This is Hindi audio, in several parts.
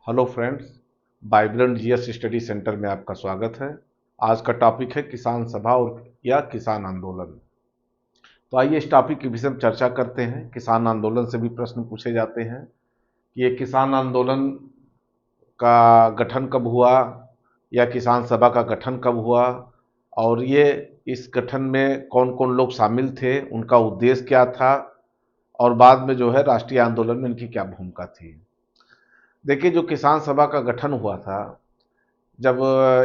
Hello friends, vibrant GS study centre में आपका स्वागत है। आज का टॉपिक है किसान सभा और या किसान आंदोलन। तो आइए इस टॉपिक के विषय में चर्चा करते हैं। किसान आंदोलन से भी प्रश्न पूछे जाते हैं कि ये किसान आंदोलन का गठन कब हुआ या किसान सभा का गठन कब हुआ, और ये इस गठन में कौन कौन लोग शामिल थे, उनका उद्देश्य क्या था, और बाद में जो है राष्ट्रीय आंदोलन में इनकी क्या भूमिका थी। देखिए, जो किसान सभा का गठन हुआ था, जब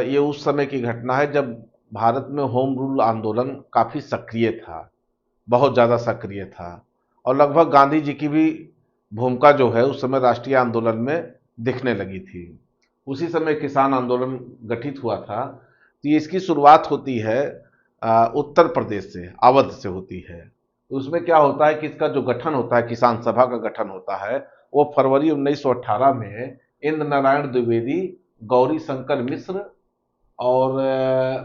ये उस समय की घटना है जब भारत में होम रूल आंदोलन काफ़ी सक्रिय था, बहुत ज़्यादा सक्रिय था, और लगभग गांधी जी की भी भूमिका जो है उस समय राष्ट्रीय आंदोलन में दिखने लगी थी। उसी समय किसान आंदोलन गठित हुआ था। तो इसकी शुरुआत होती है उत्तर प्रदेश से, अवध से होती है। तो उसमें क्या होता है कि इसका जो गठन होता है, किसान सभा का गठन होता है, वो फरवरी 1918 में इंद्र नारायण द्विवेदी, गौरी शंकर मिश्र और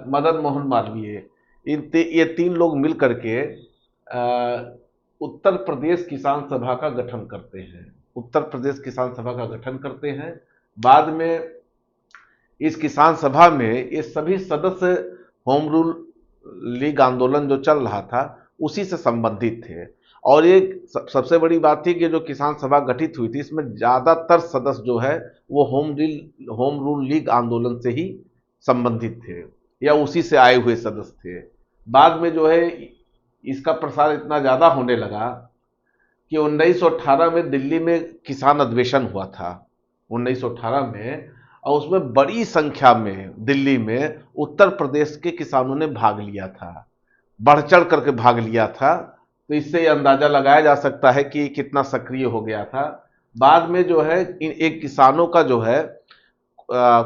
मदन मोहन मालवीय, ये तीन लोग मिल करके उत्तर प्रदेश किसान सभा का गठन करते हैं। उत्तर प्रदेश किसान सभा का गठन करते हैं। बाद में इस किसान सभा में ये सभी सदस्य होम रूल लीग आंदोलन जो चल रहा था उसी से संबंधित थे। और ये सबसे बड़ी बात थी कि जो किसान सभा गठित हुई थी, इसमें ज़्यादातर सदस्य जो है वो होम रूल लीग आंदोलन से ही संबंधित थे या उसी से आए हुए सदस्य थे। बाद में जो है इसका प्रसार इतना ज़्यादा होने लगा कि 1918 में दिल्ली में किसान अधिवेशन हुआ था, 1918 में, और उसमें बड़ी संख्या में दिल्ली में उत्तर प्रदेश के किसानों ने भाग लिया था, बढ़ चढ़ करके भाग लिया था। तो इससे अंदाजा लगाया जा सकता है कि कितना सक्रिय हो गया था। बाद में जो है इन एक किसानों का जो है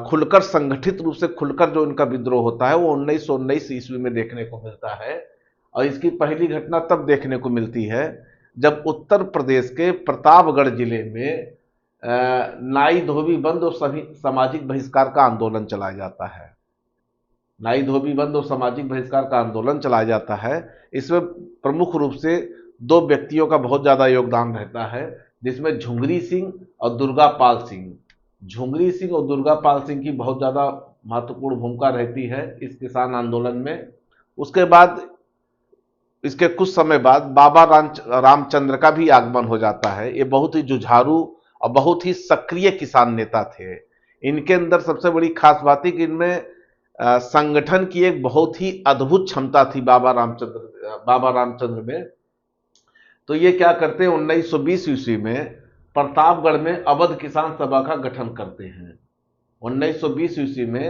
खुलकर, संगठित रूप से खुलकर जो इनका विद्रोह होता है वो 1919 ईस्वी में देखने को मिलता है। और इसकी पहली घटना तब देखने को मिलती है जब उत्तर प्रदेश के प्रतापगढ़ जिले में नाई धोबी बंद और सभी सामाजिक बहिष्कार का आंदोलन चलाया जाता है। नाई धोबी बंद और सामाजिक बहिष्कार का आंदोलन चलाया जाता है। इसमें प्रमुख रूप से दो व्यक्तियों का बहुत ज़्यादा योगदान रहता है, जिसमें झुंगरी सिंह और दुर्गा पाल सिंह, झुंगरी सिंह और दुर्गा पाल सिंह की बहुत ज़्यादा महत्वपूर्ण भूमिका रहती है इस किसान आंदोलन में। उसके बाद, इसके कुछ समय बाद बाबा रामचंद्र का भी आगमन हो जाता है। ये बहुत ही जुझारू और बहुत ही सक्रिय किसान नेता थे। इनके अंदर सबसे बड़ी खास बात है कि इनमें संगठन की एक बहुत ही अद्भुत क्षमता थी बाबा रामचंद्र में। तो ये क्या करते हैं, 1920 ईस्वी में प्रतापगढ़ में अवध किसान सभा का गठन करते हैं। 1920 ईस्वी में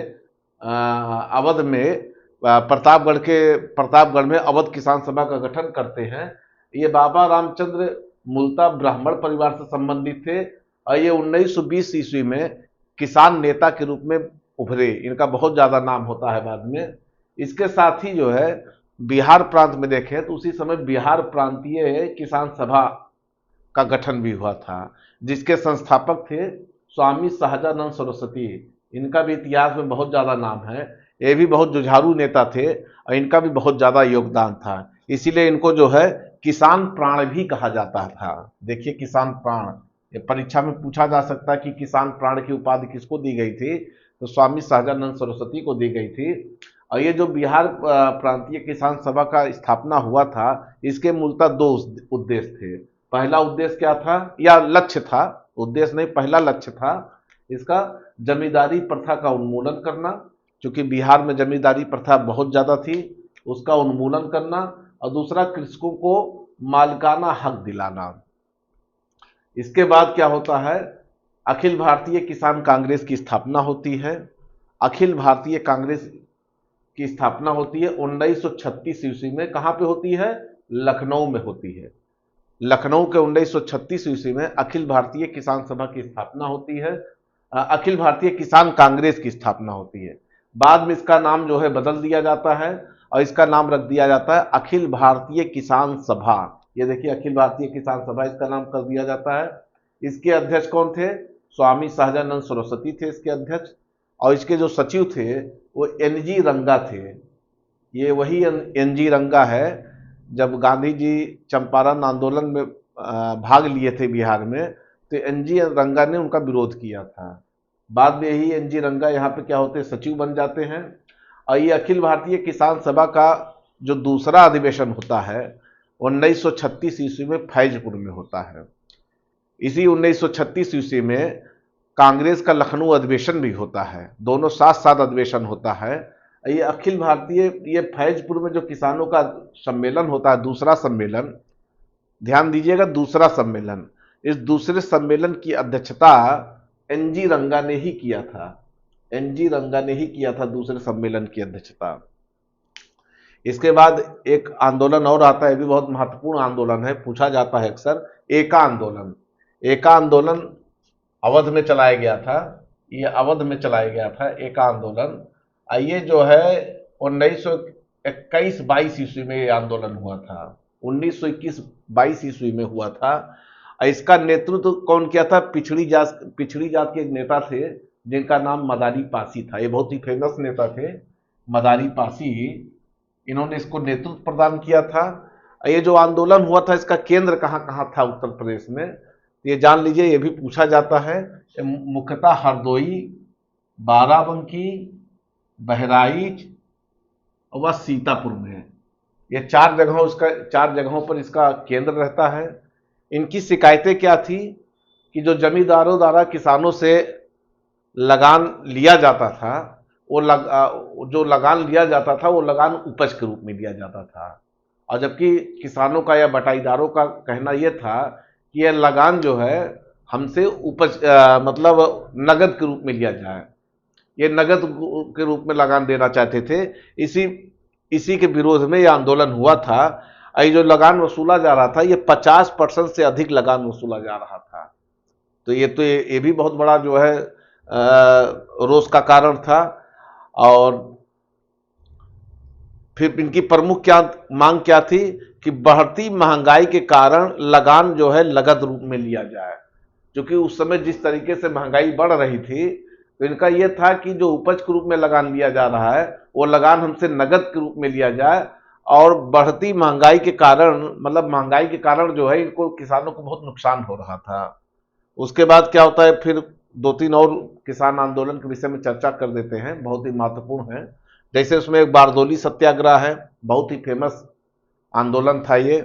अवध में प्रतापगढ़ में अवध किसान सभा का गठन करते हैं। ये बाबा रामचंद्र मूलतः ब्राह्मण परिवार से संबंधित थे और ये 1920 ईस्वी में किसान नेता के रूप में उभरे। इनका बहुत ज़्यादा नाम होता है बाद में। इसके साथ ही जो है बिहार प्रांत में देखें तो उसी समय बिहार प्रांतीय किसान सभा का गठन भी हुआ था, जिसके संस्थापक थे स्वामी सहजानंद सरस्वती। इनका भी इतिहास में बहुत ज़्यादा नाम है। ये भी बहुत जुझारू नेता थे और इनका भी बहुत ज़्यादा योगदान था। इसीलिए इनको जो है किसान प्राण भी कहा जाता था। देखिए, किसान प्राण, ये परीक्षा में पूछा जा सकता है कि किसान प्राण की उपाधि किसको दी गई थी, तो स्वामी सहजानंद सरस्वती को दी गई थी। और ये जो बिहार प्रांतीय किसान सभा का स्थापना हुआ था, इसके मूलतः दो उद्देश्य थे। पहला उद्देश्य क्या था, या लक्ष्य था, उद्देश्य नहीं, पहला लक्ष्य था इसका जमींदारी प्रथा का उन्मूलन करना, क्योंकि बिहार में जमींदारी प्रथा बहुत ज़्यादा थी, उसका उन्मूलन करना। और दूसरा, कृषकों को मालिकाना हक दिलाना। इसके बाद क्या होता है, अखिल भारतीय किसान कांग्रेस की स्थापना होती है। अखिल भारतीय कांग्रेस की स्थापना होती है 1936 ईस्वी में। कहाँ पे होती है, लखनऊ में होती है। लखनऊ के 1936 ईस्वी में अखिल भारतीय किसान सभा की स्थापना होती है। अखिल भारतीय किसान कांग्रेस की स्थापना होती है। बाद में इसका नाम जो है बदल दिया जाता है और इसका नाम रख दिया जाता है अखिल भारतीय किसान सभा। ये देखिए, अखिल भारतीय किसान सभा इसका नाम कर दिया जाता है। इसके अध्यक्ष कौन थे, स्वामी सहजानंद सरस्वती थे इसके अध्यक्ष, और इसके जो सचिव थे वो एनजी रंगा थे। ये वही एनजी रंगा है जब गांधी जी चंपारण आंदोलन में भाग लिए थे बिहार में, तो एनजी रंगा ने उनका विरोध किया था। बाद में यही एनजी रंगा यहाँ पे क्या होते हैं, सचिव बन जाते हैं। और ये अखिल भारतीय किसान सभा का जो दूसरा अधिवेशन होता है 1936 ईस्वी में फैजपुर में होता है। इसी 1936 ईस्वी में कांग्रेस का लखनऊ अधिवेशन भी होता है, दोनों साथ साथ अधिवेशन होता है। ये अखिल भारतीय, ये फैजपुर में जो किसानों का सम्मेलन होता है, दूसरा सम्मेलन, ध्यान दीजिएगा, दूसरा सम्मेलन, इस दूसरे सम्मेलन की अध्यक्षता एनजी रंगा ने ही किया था। एनजी रंगा ने ही किया था दूसरे सम्मेलन की अध्यक्षता। इसके बाद एक आंदोलन और आता है, भी बहुत महत्वपूर्ण आंदोलन है, पूछा जाता है अक्सर, एका आंदोलन। एका आंदोलन अवध में चलाया गया था, ये अवध में चलाया गया था एका आंदोलन। ये जो है 1921-22 ईस्वी में ये आंदोलन हुआ था, 1921-22 ईस्वी में हुआ था। इसका नेतृत्व कौन किया था? पिछड़ी जात के एक नेता थे जिनका नाम मदारी पासी था। ये बहुत ही फेमस नेता थे मदारी पासी, इन्होंने इसको नेतृत्व प्रदान किया था। ये जो आंदोलन हुआ था इसका केंद्र कहाँ कहाँ था उत्तर प्रदेश में, ये जान लीजिए, ये भी पूछा जाता है। मुख्यतः हरदोई, बाराबंकी, बहराइच व सीतापुर में, ये चार जगहों पर इसका केंद्र रहता है। इनकी शिकायतें क्या थी कि जो जमींदारों द्वारा किसानों से लगान लिया जाता था, जो लगान लिया जाता था वो लगान उपज के रूप में लिया जाता था, और जबकि किसानों का या बटाईदारों का कहना यह था कि यह लगान जो है हमसे उपज मतलब नगद के रूप में लिया जाए, ये नगद के रूप में लगान देना चाहते थे। इसी के विरोध में यह आंदोलन हुआ था। ये जो लगान वसूला जा रहा था, ये 50% से अधिक लगान वसूला जा रहा था। तो ये भी बहुत बड़ा जो है रोष का कारण था। और फिर इनकी प्रमुख मांग क्या थी कि बढ़ती महंगाई के कारण लगान जो है नगद रूप में लिया जाए, क्योंकि उस समय जिस तरीके से महंगाई बढ़ रही थी, तो इनका यह था कि जो उपज के रूप में लगान लिया जा रहा है वो लगान हमसे नगद के रूप में लिया जाए। और बढ़ती महंगाई के कारण, मतलब महंगाई के कारण जो है इनको, किसानों को बहुत नुकसान हो रहा था। उसके बाद क्या होता है, फिर दो तीन और किसान आंदोलन के विषय में चर्चा कर देते हैं, बहुत ही महत्वपूर्ण है। जैसे उसमें एक बारदोली सत्याग्रह है, बहुत ही फेमस आंदोलन था ये।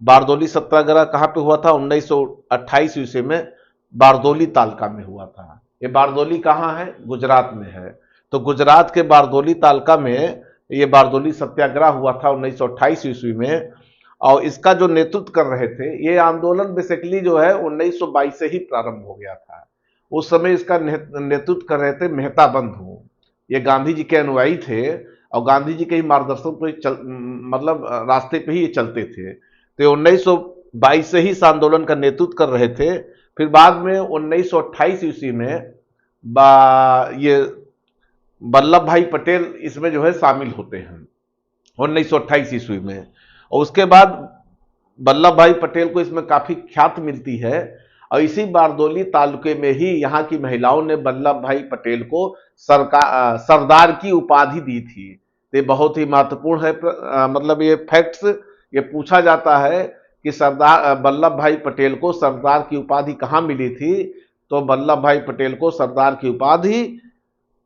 बारदोली सत्याग्रह कहाँ पे हुआ था? 1928 ईस्वी में बारदोली तालका में हुआ था। ये बारदोली कहाँ है? गुजरात में है। तो गुजरात के बारदोली तालका में ये बारदोली सत्याग्रह हुआ था 1928 ईस्वी में। और इसका जो नेतृत्व कर रहे थे, ये आंदोलन बेसिकली जो है 1922 से ही प्रारंभ हो गया था। उस समय इसका नेतृत्व कर रहे थे मेहता बंधु। ये गांधी जी के अनुयायी थे और गांधी जी के ही मार्गदर्शन पर मतलब रास्ते पे ही ये चलते थे। तो 1922 से ही इस आंदोलन का नेतृत्व कर रहे थे। फिर बाद में 1928 ईस्वी में ये वल्लभ भाई पटेल इसमें जो है शामिल होते हैं 1928 ईस्वी में। और उसके बाद वल्लभ भाई पटेल को इसमें काफी ख्याति मिलती है। और इसी बारदोली तालुके में ही यहाँ की महिलाओं ने वल्लभ भाई पटेल को सरदार की उपाधि दी थी। ये बहुत ही महत्वपूर्ण है, मतलब ये फैक्ट्स, ये पूछा जाता है कि सरदार वल्लभ भाई पटेल को सरदार की उपाधि कहाँ मिली थी? तो वल्लभ भाई पटेल को सरदार की उपाधि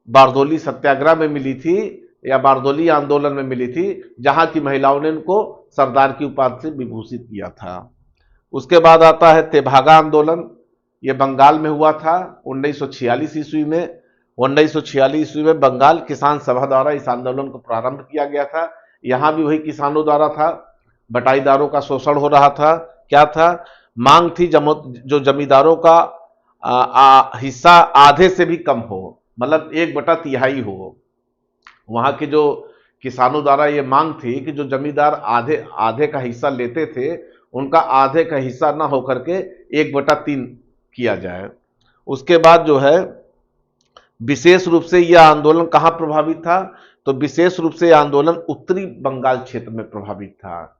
बारदोली सत्याग्रह में मिली थी या बारदोली आंदोलन में मिली थी, जहां की महिलाओं ने उनको सरदार की उपाधि से विभूषित किया था। उसके बाद आता है तेभागा आंदोलन। ये बंगाल में हुआ था 1946 ईस्वी में। 1946 ईस्वी में बंगाल किसान सभा द्वारा इस आंदोलन को प्रारंभ किया गया था। यहां भी वही किसानों द्वारा था, बटाईदारों का शोषण हो रहा था। क्या था? मांग थी जो जमींदारों का हिस्सा आधे से भी कम हो, मतलब 1/3 हो। वहां के जो किसानों द्वारा ये मांग थी कि जो जमींदार आधे का हिस्सा लेते थे, उनका आधे का हिस्सा ना होकर के 1/3 किया जाए। उसके बाद जो है विशेष रूप से यह आंदोलन कहां प्रभावित था? तो विशेष रूप से यह आंदोलन उत्तरी बंगाल क्षेत्र में प्रभावित था।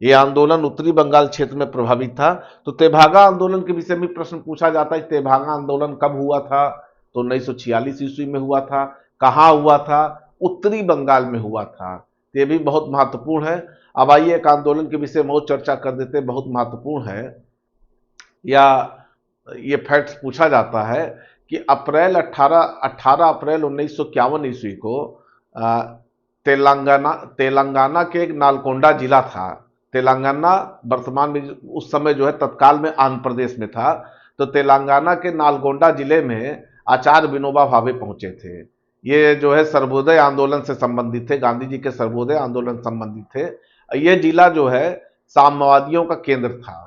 यह आंदोलन उत्तरी बंगाल क्षेत्र में प्रभावित था। तो तेभागा आंदोलन के विषय में प्रश्न पूछा जाता है, तेभागा आंदोलन कब हुआ था? तो 1946 ईस्वी में हुआ था। कहां हुआ था? उत्तरी बंगाल में हुआ था। ये भी बहुत महत्वपूर्ण है। अब आइए एक आंदोलन के विषय में और चर्चा कर देते हैं, बहुत महत्वपूर्ण है, या ये फैक्ट्स पूछा जाता है कि 18 अप्रैल 1951 ईस्वी को तेलंगाना के एक नालकोंडा जिला था। तेलंगाना वर्तमान में उस समय जो है तत्काल में आंध्र प्रदेश में था। तो तेलंगाना के नालगोंडा जिले में आचार्य विनोबा भावे पहुंचे थे। ये जो है सर्वोदय आंदोलन से संबंधित थे, गांधी जी के सर्वोदय आंदोलन संबंधित थे। यह जिला जो है साम्यवादियों का केंद्र था,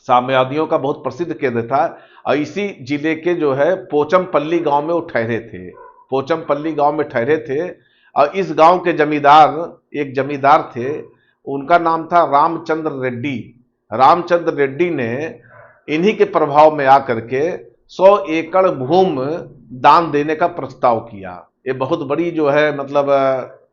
साम्यवादियों का बहुत प्रसिद्ध केंद्र था। और इसी जिले के जो है पोचमपल्ली गांव में वो ठहरे थे, पोचमपल्ली गांव में ठहरे थे। और इस गांव के जमींदार, एक जमींदार थे, उनका नाम था रामचंद्र रेड्डी। रामचंद्र रेड्डी ने इन्हीं के प्रभाव में आकर के 100 एकड़ भूमि दान देने का प्रस्ताव किया। ये बहुत बड़ी जो है मतलब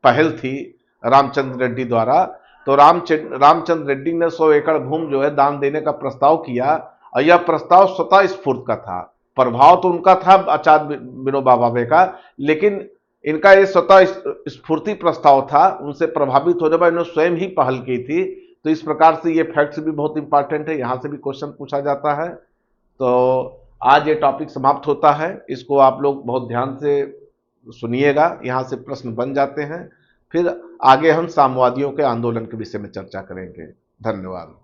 पहल थी रामचंद्र रेड्डी द्वारा। तो रामचंद्र रेड्डी ने 100 एकड़ भूमि जो है दान देने का प्रस्ताव किया। और यह प्रस्ताव स्वतः स्फूर्त का था। प्रभाव तो उनका था आचार्य विनोबा भावे का, लेकिन इनका ये स्वतः स्फूर्ति प्रस्ताव था। उनसे प्रभावित होने पर इन्होंने स्वयं ही पहल की थी। तो इस प्रकार से ये फैक्ट्स भी बहुत इंपॉर्टेंट है, यहां से भी क्वेश्चन पूछा जाता है। तो आज ये टॉपिक समाप्त होता है, इसको आप लोग बहुत ध्यान से सुनिएगा, यहां से प्रश्न बन जाते हैं। फिर आगे हम साम्यवादियों के आंदोलन के विषय में चर्चा करेंगे। धन्यवाद।